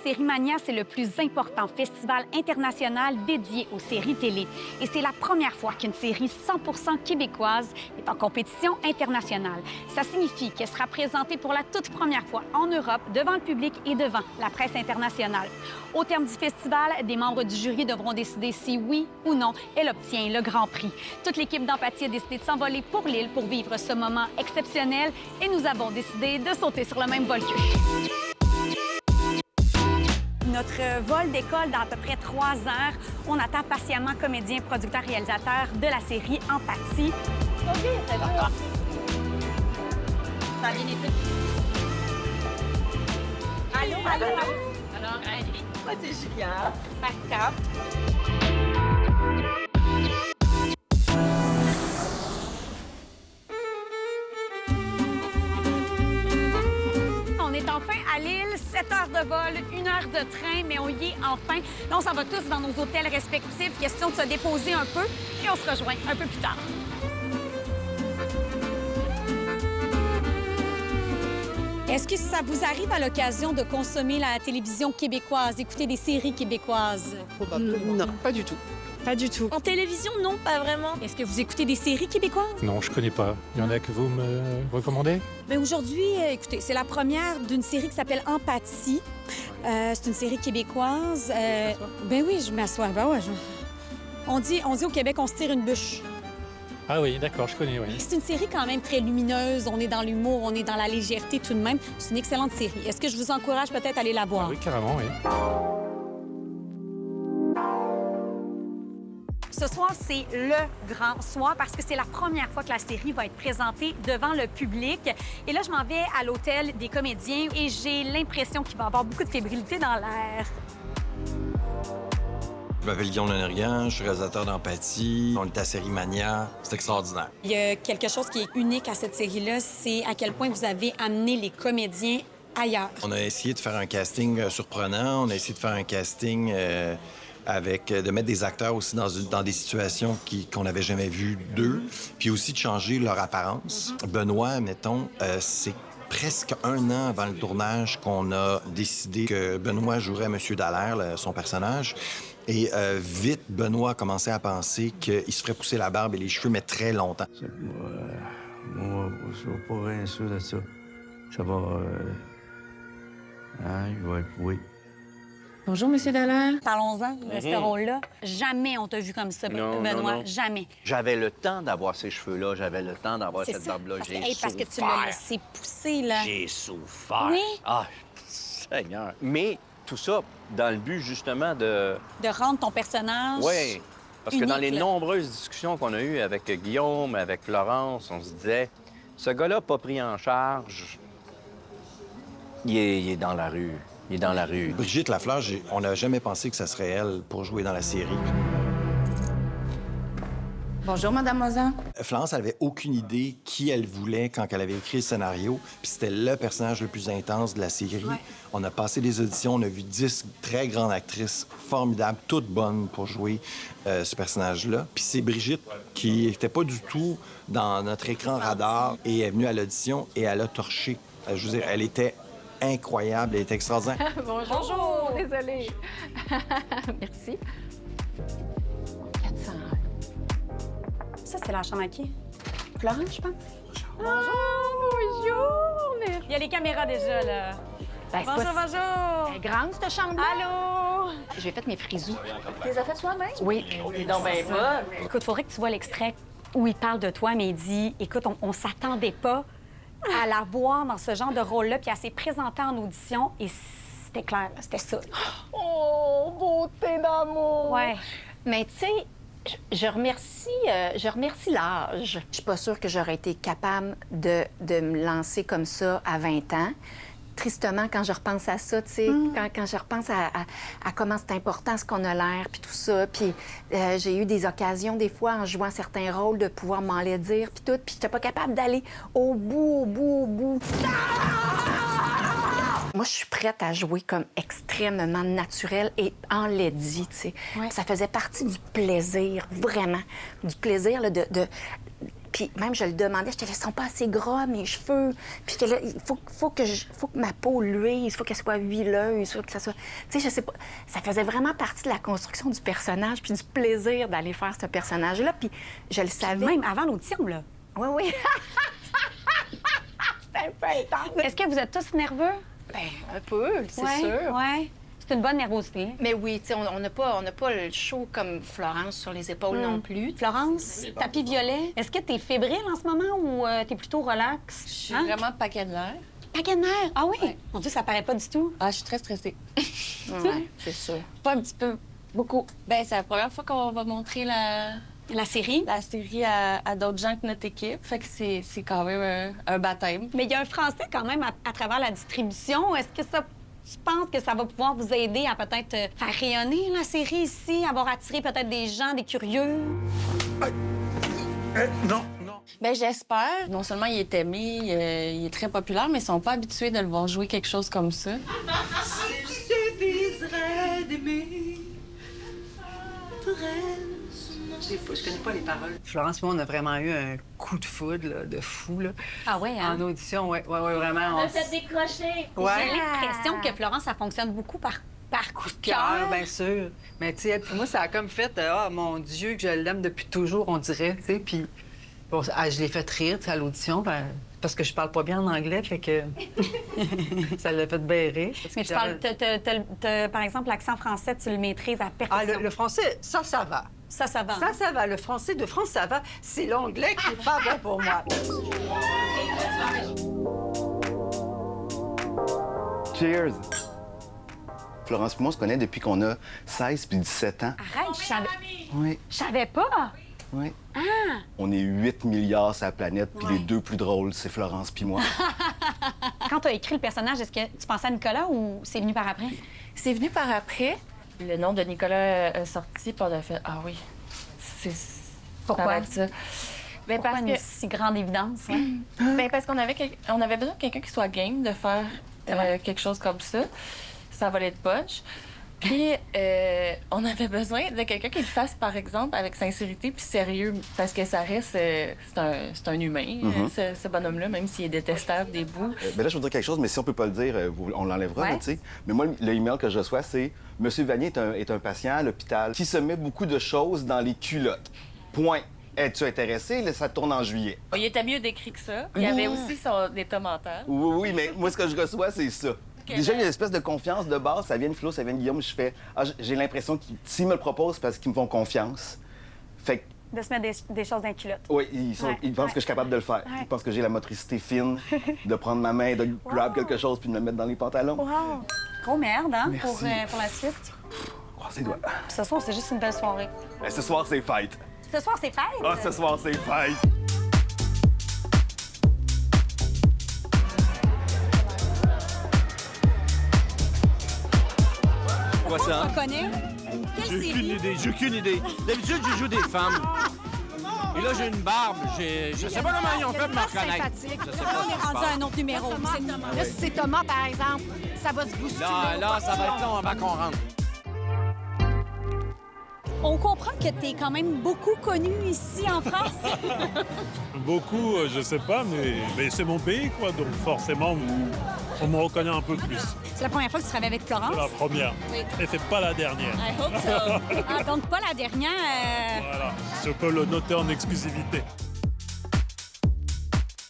Série Mania, c'est le plus important festival international dédié aux séries télé. Et c'est la première fois qu'une série 100% québécoise est en compétition internationale. Ça signifie qu'elle sera présentée pour la toute première fois en Europe, devant le public et devant la presse internationale. Au terme du festival, des membres du jury devront décider si oui ou non elle obtient le Grand Prix. Toute l'équipe d'Empathie a décidé de s'envoler pour l'île pour vivre ce moment exceptionnel et nous avons décidé de sauter sur le même vol qu'eux. Notre vol décolle dans à peu près 3 heures. On attend patiemment comédiens, producteurs, réalisateurs de la série Empathie. OK, c'est là. Ça a bien été. Allô, allô, allô? Alors, allez. Moi, c'est Julien. Backup. On est enfin à Lille, 7 heures de vol, 1 heure de train, mais on y est enfin. Là, on s'en va tous dans nos hôtels respectifs. Question de se déposer un peu et on se rejoint un peu plus tard. Est-ce que ça vous arrive à l'occasion de consommer la télévision québécoise, écouter des séries québécoises? Non, pas du tout. Pas du tout. En télévision, non, pas vraiment. Est-ce que vous écoutez des séries québécoises? Non, je connais pas. Il y en a que vous me recommandez? Mais aujourd'hui, écoutez, c'est la première d'une série qui s'appelle Empathie. C'est une série québécoise. Ben oui, je m'assois. Ben ouais, on dit au Québec, on se tire une bûche. Ah oui, d'accord, je connais, oui. C'est une série quand même très lumineuse. On est dans l'humour, on est dans la légèreté tout de même. C'est une excellente série. Est-ce que je vous encourage peut-être à aller la voir? Ah oui, carrément, oui. Ce soir, c'est le grand soir parce que c'est la première fois que la série va être présentée devant le public. Et là, je m'en vais à l'hôtel des comédiens et j'ai l'impression qu'il va y avoir beaucoup de fébrilité dans l'air. Je m'appelle Guillaume Lenerian, je suis réalisateur d'Empathie. On est à Série Mania. C'est extraordinaire. Il y a quelque chose qui est unique à cette série-là, c'est à quel point vous avez amené les comédiens ailleurs. On a essayé de faire un casting surprenant. On a essayé de faire un casting de mettre des acteurs aussi dans des situations qu'on n'avait jamais vues d'eux, puis aussi de changer leur apparence. Benoît, mettons, c'est presque 1 an avant le tournage qu'on a décidé que Benoît jouerait M. Dallaire, son personnage. Et vite, Benoît a commencé à penser qu'il se ferait pousser la barbe et les cheveux, mais très longtemps. Moi, je suis pas bien sûr de ça. Ça va... il va être... Oui. Bonjour, Monsieur Dallaire. Parlons-en de ce rôle-là. Jamais on t'a vu comme ça, Benoît. non. Jamais. J'avais le temps d'avoir ces cheveux-là, j'avais le temps d'avoir C'est cette ça. barbe-là. Parce que, J'ai parce que tu souffert. l'as laissé pousser, là. J'ai souffert. Oui. Ah, Seigneur. Mais tout ça dans le but, justement, de... De rendre ton personnage... Oui. Parce que unique, dans les là. nombreuses discussions qu'on a eues avec Guillaume, avec Florence, on se disait, ce gars-là pas pris en charge, il est dans la rue. Il est dans la rue. Brigitte Lafleur, on n'a jamais pensé que ça serait elle pour jouer dans la série. Bonjour, Madame Mozan. Florence, elle avait aucune idée qui elle voulait quand elle avait écrit le scénario, puis c'était le personnage le plus intense de la série. Ouais. On a passé des auditions, on a vu 10 très grandes actrices formidables, toutes bonnes pour jouer ce personnage-là. Puis c'est Brigitte qui n'était pas du tout dans notre écran radar et est venue à l'audition et elle a torché. Je veux dire, elle était incroyable, elle était extraordinaire. Bonjour. Désolée. Merci. 400. Ça, c'est la chambre à qui? Florence, je pense. Bonjour. Merci. Il y a les caméras déjà, là. Ben, c'est Bonjour, pas bonjour. Elle est grande, cette chambre-là. Allô? J'ai fait mes frisous. Tu les as fait toi-même? Oui. Donc, ben pas. Écoute, faudrait que tu vois l'extrait où il parle de toi, mais il dit, écoute, on s'attendait pas à la voir dans ce genre de rôle-là, puis elle s'est présentée en audition et c'était clair, là, c'était ça. Oh, beauté d'amour. Ouais. Mais tu sais, je remercie l'âge. Je suis pas sûre que j'aurais été capable de me lancer comme ça à 20 ans. Tristement, quand je repense à ça, tu sais, quand je repense à comment c'est important ce qu'on a l'air, puis tout ça, puis j'ai eu des occasions, des fois, en jouant certains rôles, de pouvoir m'en les dire, puis tout, puis j'étais pas capable d'aller au bout. Moi, je suis prête à jouer comme extrêmement naturelle et enlaidie, tu sais. Ouais. Ça faisait partie du plaisir, vraiment. Du plaisir, là, Puis Puis même, je le demandais, je te laisse, ils sont pas assez gras, mes cheveux. Puis j'étais là, il faut que ma peau luise, il faut qu'elle soit huileuse, il faut que ça soit... Tu sais, je sais pas, ça faisait vraiment partie de la construction du personnage puis du plaisir d'aller faire ce personnage-là. Puis je le savais. Même avant l'audition, là. Oui, oui. C'était un peu intense. Est-ce que vous êtes tous nerveux? Ben, un peu, c'est sûr. Oui. C'est une bonne nervosité. Mais oui, tu sais, on n'a pas le show comme Florence sur les épaules non plus. Florence, tapis violet. Est-ce que t'es fébrile en ce moment ou t'es plutôt relax? Je suis vraiment paquet de nerfs. Paquet de nerfs? Ah oui? Ouais. Mon Dieu, ça paraît pas du tout. Ah, je suis très stressée. Ouais, c'est sûr. Pas un petit peu, beaucoup. Ben, c'est la première fois qu'on va montrer La série? la série à d'autres gens que notre équipe. Fait que c'est quand même un baptême. Mais il y a un Français quand même à travers la distribution. Est-ce que ça... Tu penses que ça va pouvoir vous aider à peut-être faire rayonner la série ici, avoir attiré peut-être des gens, des curieux? Non. Ben, j'espère. Non seulement il est aimé, il est très populaire, mais ils sont pas habitués de le voir jouer quelque chose comme ça. Je connais pas les paroles. Florence, moi, on a vraiment eu un coup de foudre là, de fou là. Ah ouais, hein? En audition, oui, vraiment. On s'est décroché. J'ai l'impression que Florence, ça fonctionne beaucoup par coup de cœur. Bien sûr. Mais tu sais, elle, puis moi, ça a comme fait, ah mon Dieu, que je l'aime depuis toujours, on dirait, tu sais. Puis bon, je l'ai fait rire, tu sais, à l'audition, parce que je parle pas bien en anglais, fait que ça l'a fait bien rire. Mais tu parles, par exemple, l'accent français, tu le maîtrises à Ah, perfection. le français, ça va. Ça va. Ça va. Le français de France, ça va. C'est l'anglais qui est pas bon pour moi. Cheers! Florence et moi, on se connaît depuis qu'on a 16 puis 17 ans. Arrête, Oui, je savais pas. oui. Ah! On est 8 milliards sur la planète, puis Ouais. les deux plus drôles, c'est Florence puis moi. Quand tu as écrit le personnage, est-ce que tu pensais à Nicolas ou c'est venu par après? C'est venu par après. Le nom de Nicolas est sorti, puis on a fait ah oui, c'est Pourquoi? ça va être ça. Ben, Pourquoi parce une que si grande évidence? Ouais? ben, parce qu'on avait on avait besoin de quelqu'un qui soit game de faire quelque chose comme ça. Ça valait de punch. Puis on avait besoin de quelqu'un qui le fasse, par exemple, avec sincérité puis sérieux, parce que ça reste, c'est un humain, ce bonhomme-là, même s'il est détestable des bouts. Ben là, je veux dire quelque chose, mais si on peut pas le dire, on l'enlèvera, Ouais. là, tu sais. Mais moi, le email que je reçois, c'est « Monsieur Vanier est un patient à l'hôpital qui se met beaucoup de choses dans les culottes. Point. Es-tu intéressé? Là, ça tourne en juillet. » Il était mieux décrit que ça. Il y avait aussi son état mental. Oui, mais moi, ce que je reçois, c'est ça. Déjà, il y a une espèce de confiance de base. Ça vient de Flo, ça vient de Guillaume. Je fais, j'ai l'impression qu'ils, s'ils me le proposent, c'est parce qu'ils me font confiance. Fait que, De se mettre des choses dans les culottes. oui, Ouais, ils pensent ouais. que je suis capable de le faire. Ouais. Ils pensent que j'ai la motricité fine de prendre ma main, de grab quelque chose puis de me le mettre dans les pantalons. Wow! Gros merde, hein, Merci. pour la suite. Croisez les doigts. Ce soir, c'est juste une belle soirée. Ben, ce soir, c'est fête. Ce soir, c'est fête. Ah, ce soir, c'est fête. Quoi ça? On connaît? Quelle série? J'ai aucune idée. D'habitude, je joue des femmes. Et là, j'ai une barbe. Je sais pas comment ils ont fait de me reconnaître. Je sais pas On ce est qui se rendu passe. à un autre numéro. Là, si c'est Thomas, par exemple, ça va se bousculer. Là, ça va être long avant qu'on rentre. On comprend que tu es quand même beaucoup connu ici en France. Beaucoup, je sais pas, mais c'est mon pays, quoi. Donc forcément, on me reconnaît un peu plus. C'est la première fois que tu travailles avec Florence. C'est la première. Et c'est pas la dernière. I hope so. Ah, donc pas la dernière. Voilà, je peux le noter en exclusivité.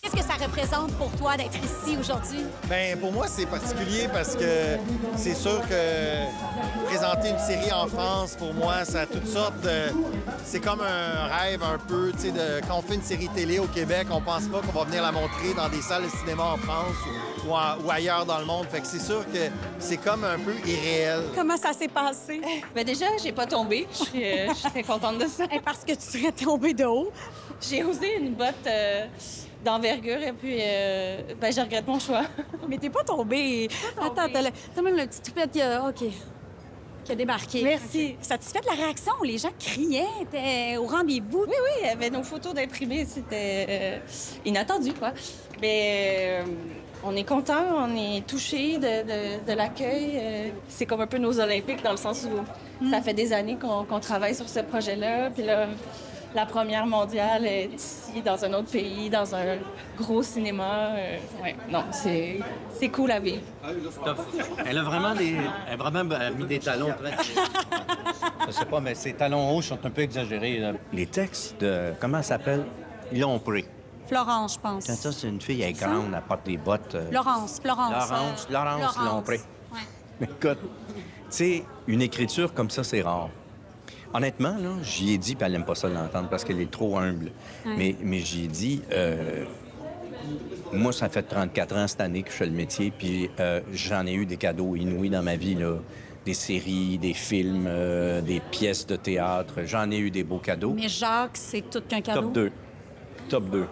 Qu'est-ce que ça représente pour toi d'être ici aujourd'hui? Bien, pour moi, c'est particulier parce que c'est sûr que présenter une série en France, pour moi, ça a toutes sortes de... C'est comme un rêve un peu, tu sais, quand on fait une série télé au Québec, on pense pas qu'on va venir la montrer dans des salles de cinéma en France ou ailleurs dans le monde. Fait que c'est sûr que c'est comme un peu irréel. Comment ça s'est passé? Ben déjà, j'ai pas tombé. Je suis très contente de ça. Parce que tu serais tombée de haut. J'ai osé une botte d'envergure et puis ben, je regrette mon choix. Mais t'es pas tombée. Attends, t'as même le petit toupette qui a débarqué. Merci. Satisfait de la réaction? Les gens criaient, étaient au rendez-vous. Oui, il y avait nos photos d'imprimés. C'était inattendu, quoi. Mais on est content, on est touchés de l'accueil. C'est comme un peu nos Olympiques dans le sens où ça fait des années qu'on travaille sur ce projet-là. Puis là, la première mondiale est ici, dans un autre pays, dans un gros cinéma. Ouais, non, c'est cool à vivre. Elle a vraiment mis des talons très... Je sais pas, mais ces talons hauts sont un peu exagérés. Là. Les textes de... Comment ça s'appelle? Ils l'ont pris. Florence, je pense. Quand ça, c'est une fille, elle est grande, elle porte des bottes. Florence. Laurence l'ont pris. Ouais. Écoute, tu sais, une écriture comme ça, c'est rare. Honnêtement, là, j'y ai dit, puis elle n'aime pas ça de l'entendre parce qu'elle est trop humble. Ouais. Mais j'y ai dit, moi, ça fait 34 ans cette année que je fais le métier, puis j'en ai eu des cadeaux inouïs dans ma vie, là. Des séries, des films, des pièces de théâtre. J'en ai eu des beaux cadeaux. Mais Jacques, c'est tout qu'un cadeau. Top 2. Top 2.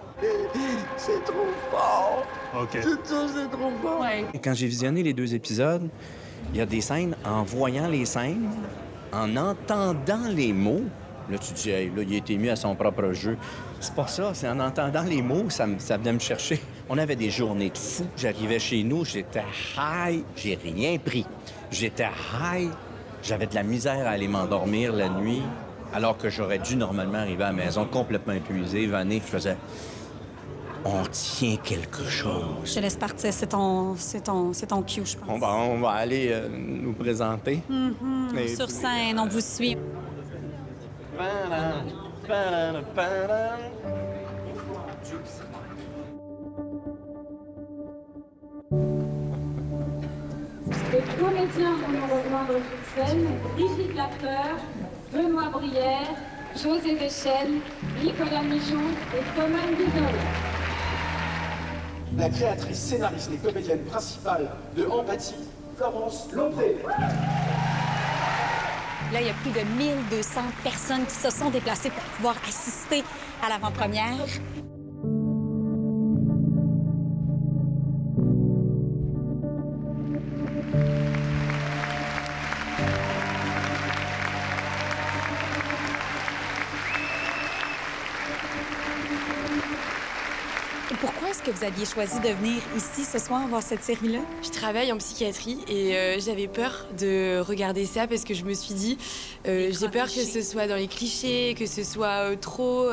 C'est trop fort! OK. C'est trop fort! Ouais. Quand j'ai visionné les 2 épisodes, il y a des scènes, en voyant les scènes, en entendant les mots, là, tu te dis, hey, là, il a été mis à son propre jeu. C'est pas ça, c'est en entendant les mots, ça venait me chercher. On avait des journées de fou. J'arrivais chez nous, j'étais high, j'ai rien pris. J'étais high, j'avais de la misère à aller m'endormir la nuit, alors que j'aurais dû normalement arriver à la maison complètement épuisé, vanné. Je faisais, on tient quelque chose. Je te laisse partir, c'est ton cue, je pense. On va aller nous présenter. Et Sur puis, scène, on vous suit. Les comédiens vont nous rejoindre sur scène. Brigitte Lafleur, Benoît Brière, José Deschênes, Nicolas Michon et Thomas Bidol. La créatrice, scénariste et comédienne principale de Empathie, Florence Lompré. Là, il y a plus de 1200 personnes qui se sont déplacées pour pouvoir assister à l'avant-première. Pourquoi est-ce que vous aviez choisi de venir ici ce soir voir cette série-là? Je travaille en psychiatrie et j'avais peur de regarder ça parce que je me suis dit, j'ai peur que ce soit dans les clichés, que ce soit trop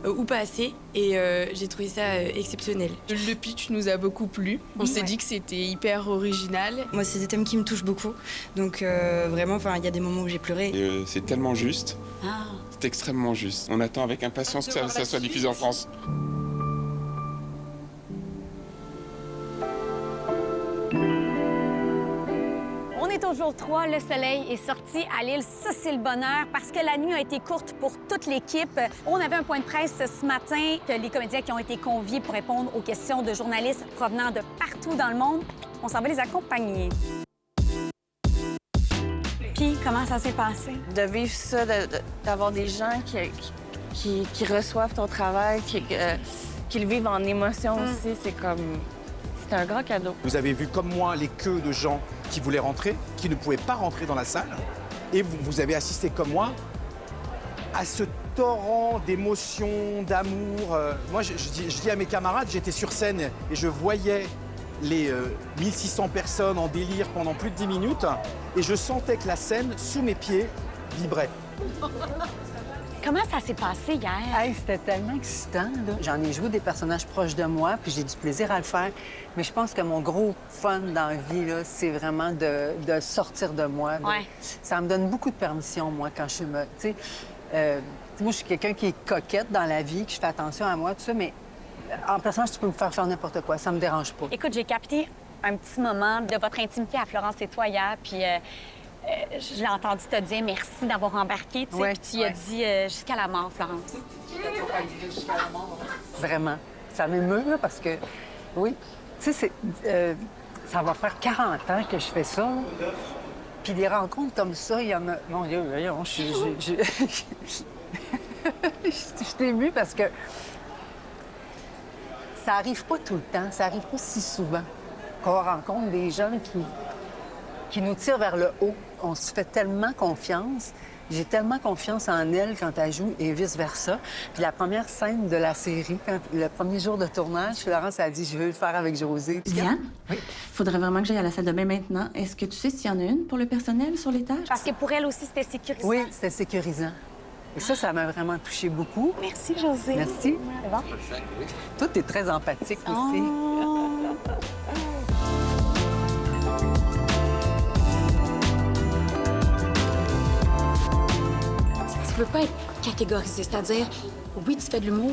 ou pas assez. Et j'ai trouvé ça exceptionnel. Le pitch nous a beaucoup plu. On s'est dit que c'était hyper original. Moi, c'est des thèmes qui me touchent beaucoup. Donc vraiment, il y a des moments où j'ai pleuré. C'est tellement juste. C'est extrêmement juste. On attend avec impatience que ça soit diffusé en France. On est au jour 3, le soleil est sorti à l'île, ça c'est le bonheur parce que la nuit a été courte pour toute l'équipe. On avait un point de presse ce matin que les comédiens qui ont été conviés pour répondre aux questions de journalistes provenant de partout dans le monde. On s'en va les accompagner. Puis, comment ça s'est passé? De vivre ça, d'avoir des gens qui reçoivent ton travail, qui le vivent en émotion aussi, c'est un grand cadeau. Vous avez vu comme moi les queues de gens qui voulaient rentrer, qui ne pouvaient pas rentrer dans la salle. Et vous avez assisté comme moi à ce torrent d'émotions, d'amour. Moi, je dis à mes camarades, j'étais sur scène et je voyais les 1600 personnes en délire pendant plus de 10 minutes et je sentais que la scène, sous mes pieds, vibrait. Comment ça s'est passé hier? Hey, c'était tellement excitant. J'en ai joué des personnages proches de moi, puis j'ai du plaisir à le faire. Mais je pense que mon gros fun dans la vie, là, c'est vraiment de sortir de moi. Ouais. Ça me donne beaucoup de permission, moi, quand je suis... moi, je suis quelqu'un qui est coquette dans la vie, que je fais attention à moi, tout ça, mais en personnage, tu peux me faire n'importe quoi. Ça me dérange pas. Écoute, j'ai capté un petit moment de votre intimité à Florence et toi hier, puis... je l'ai entendu te dire merci d'avoir embarqué, tu sais, puis tu y as dit jusqu'à la mort, Florence. Vraiment. Ça m'émeut, là, parce que, oui, tu sais, ça va faire 40 ans que je fais ça. Puis des rencontres comme ça, il y en a... Mon Dieu, voyons, je suis émue parce que ça arrive pas tout le temps, ça arrive pas si souvent qu'on rencontre des gens qui nous tirent vers le haut. On se fait tellement confiance. J'ai tellement confiance en elle quand elle joue et vice-versa. Puis la première scène de la série, le premier jour de tournage, Florence a dit « Je veux le faire avec José ». Diane? Oui? Faudrait vraiment que j'aille à la salle de bain maintenant. Est-ce que tu sais s'il y en a une pour le personnel sur l'étage? Parce que pour elle aussi, c'était sécurisant. Oui, c'était sécurisant. Et ça m'a vraiment touchée beaucoup. Merci, Josée. Merci. C'est bon? Toi, t'es très empathique aussi. Tu peux pas être catégorisé, c'est-à-dire, oui, tu fais de l'humour,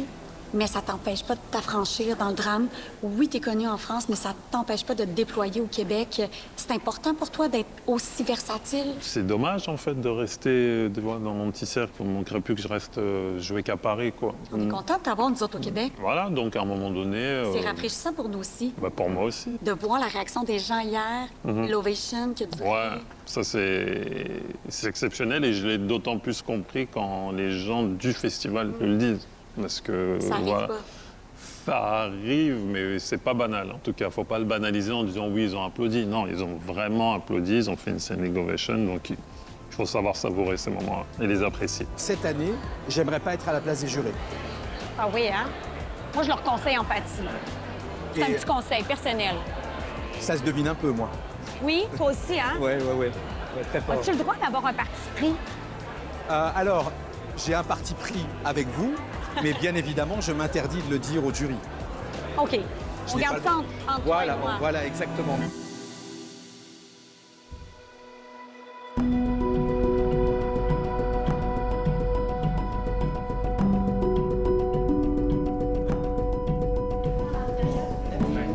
mais ça t'empêche pas de t'affranchir dans le drame. Oui, t'es connu en France, mais ça t'empêche pas de te déployer au Québec. C'est important pour toi d'être aussi versatile? C'est dommage, en fait, de rester dans mon petit cercle. Il manquerait plus que je reste jouer qu'à Paris, quoi. On est content de t'avoir, nous autres, au Québec. Voilà, donc à un moment donné... C'est rafraîchissant pour nous aussi. Bah, pour moi aussi. De voir la réaction des gens hier, l'ovation qui a duré. Ouais, ça c'est exceptionnel et je l'ai d'autant plus compris quand les gens du festival le disent. Parce que, Ça arrive pas. Ça arrive, mais c'est pas banal. En tout cas, faut pas le banaliser en disant oui, ils ont applaudi. Non, ils ont vraiment applaudi, ils ont fait une standing ovation, donc il faut savoir savourer ces moments et les apprécier. Cette année, j'aimerais pas être à la place des jurés. Ah oui, hein? Moi, je leur conseille empathie. C'est un petit conseil personnel. Ça se devine un peu, moi. Oui, toi aussi, hein? Ouais, très fort. As-tu le droit d'avoir un parti pris? Alors, j'ai un parti pris avec vous, mais bien évidemment, je m'interdis de le dire au jury. OK. On n'ai garde pas ça le- entre toi et moi. Voilà, exactement.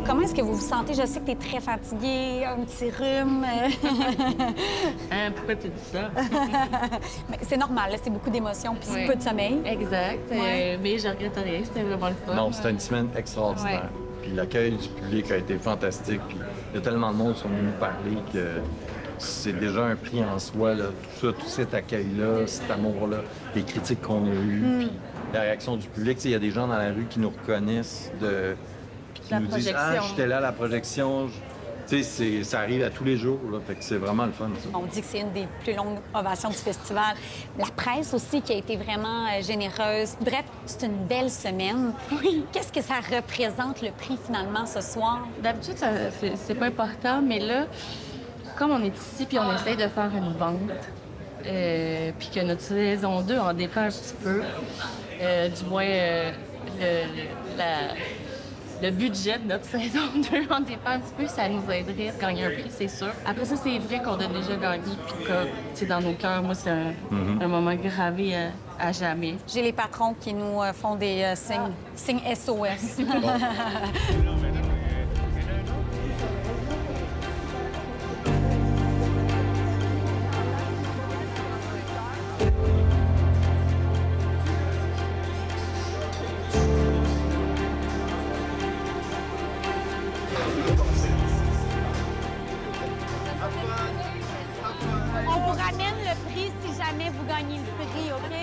Comment est-ce que vous vous sentez? Je sais que tu es très fatigué, un petit rhume. Pourquoi tu dis ça? Mais c'est normal, là, c'est beaucoup d'émotions puis Oui. peu de sommeil. Exact. Ouais. Mais je regrette rien, c'était vraiment le fun. Non, c'était une semaine extraordinaire. Ouais. Puis l'accueil du public a été fantastique. Puis il y a tellement de monde qui sont venus nous parler que c'est déjà un prix en soi, là. Tout ça, tout cet accueil-là, cet amour-là, les critiques qu'on a eues, puis la réaction du public. Tu sais, il y a des gens dans la rue qui nous reconnaissent, puis qui La nous disent « Ah, projection. j'étais là à la projection. » Tu sais, ça arrive à tous les jours, là. Fait que c'est vraiment le fun, ça. On dit que c'est une des plus longues ovations du festival. La presse aussi qui a été vraiment généreuse. Bref, c'est une belle semaine. Oui. Qu'est-ce que ça représente, le prix, finalement, ce soir? D'habitude, c'est pas important, mais là, comme on est ici puis on essaye de faire une vente, puis que notre saison 2 en dépend un petit peu, du moins le budget de notre saison 2 en dépend un petit peu, ça nous aiderait à gagner un prix, c'est sûr. Après ça, c'est vrai qu'on a déjà gagné, puis que, c'est dans nos cœurs, moi, c'est un moment gravé à jamais. J'ai les patrons qui nous font des signes SOS. On vous ramène le prix si jamais vous gagnez le prix, OK?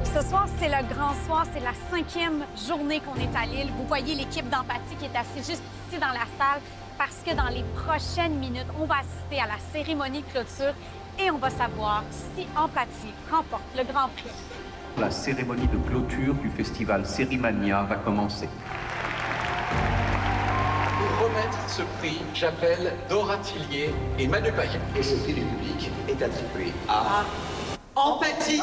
Ce soir, c'est le grand soir. C'est la 5e journée qu'on est à Lille. Vous voyez l'équipe d'Empathie qui est assise juste ici dans la salle parce que dans les prochaines minutes, on va assister à la cérémonie de clôture et on va savoir si Empathie remporte le grand prix. La cérémonie de clôture du festival Sérimania va commencer. Pour remettre ce prix, j'appelle Dora Tillier et Manu Payet. Et ce prix du public est attribué à Empathie.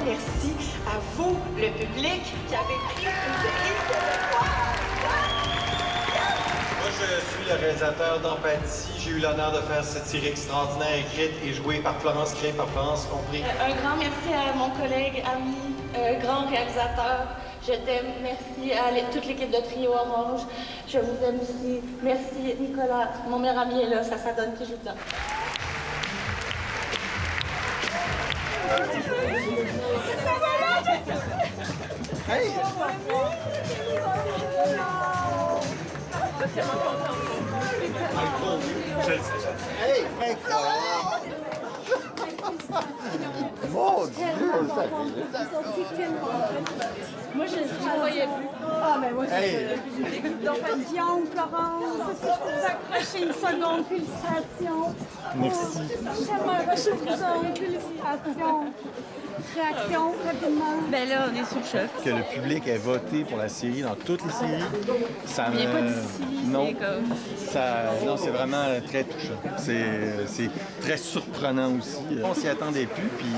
Merci à vous, le public, qui avez pris une série québécoise. Moi, je suis le réalisateur d'Empathie. J'ai eu l'honneur de faire cette série extraordinaire écrite et jouée par Florence, créée par Florence Compris. Un grand merci à mon collègue, ami, grand réalisateur. Je t'aime. Merci à toute l'équipe de Trio Orange. Je vous aime aussi. Merci, Nicolas. Mon meilleur ami est là. Ça donne qui je vous aime. Hey! Hey, Mon Dieu, ça Moi, je ne voyais plus. Ah, mais moi, j'ai des Papillon, Florence. Si je peux vous accrocher une seconde, félicitations. Merci. Je suis tellement heureuse, félicitations. Réaction, rapidement. Ben là, on est sous le choc. Que le public ait voté pour la série dans toutes les séries, ça Il vient pas d'ici, non, c'est comme... non, c'est vraiment très touchant. C'est très surprenant aussi. On s'y attendait plus, puis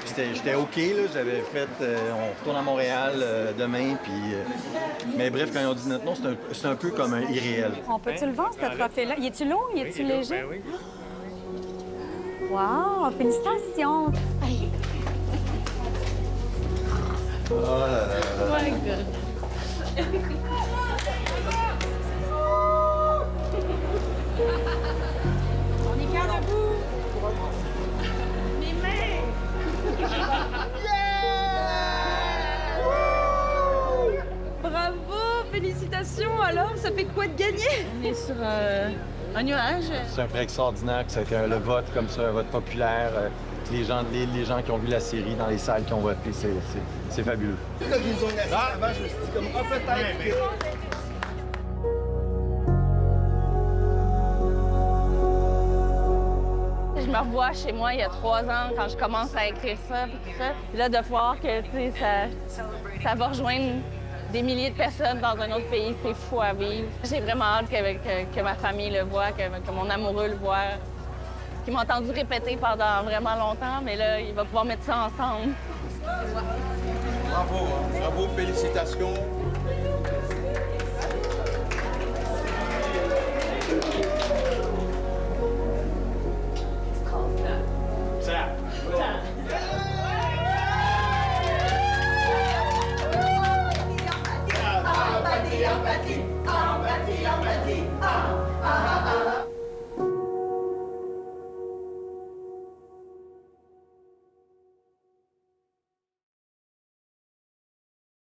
j'étais OK, là. J'avais fait... on retourne à Montréal demain, puis... mais bref, quand ils ont dit notre nom, c'est un peu comme un irréel. On peut-tu le vendre, ce trophée-là? Il est-tu lourd? Il est-tu léger? Ben oui. Wow! Félicitations! Oh là là là. My God. On est fiers de vous. Mes mains. Bravo, félicitations. Alors, ça fait quoi de gagner? On est sur un nuage. C'est un prix extraordinaire que ça a été le vote comme ça, un vote populaire. Les gens qui ont vu la série dans les salles qui ont voté, c'est fabuleux. Quand ils ont assis avant, je me suis dit comme, ah, peut-être que... Je me revois chez moi il y a 3 ans quand je commence à écrire ça et tout ça. Puis là, de voir que tu sais, ça va rejoindre des milliers de personnes dans un autre pays, c'est fou à vivre. J'ai vraiment hâte que ma famille le voit, que mon amoureux le voit. Ils m'ont entendu répéter pendant vraiment longtemps, mais là, il va pouvoir mettre ça ensemble. Bravo, bravo, félicitations.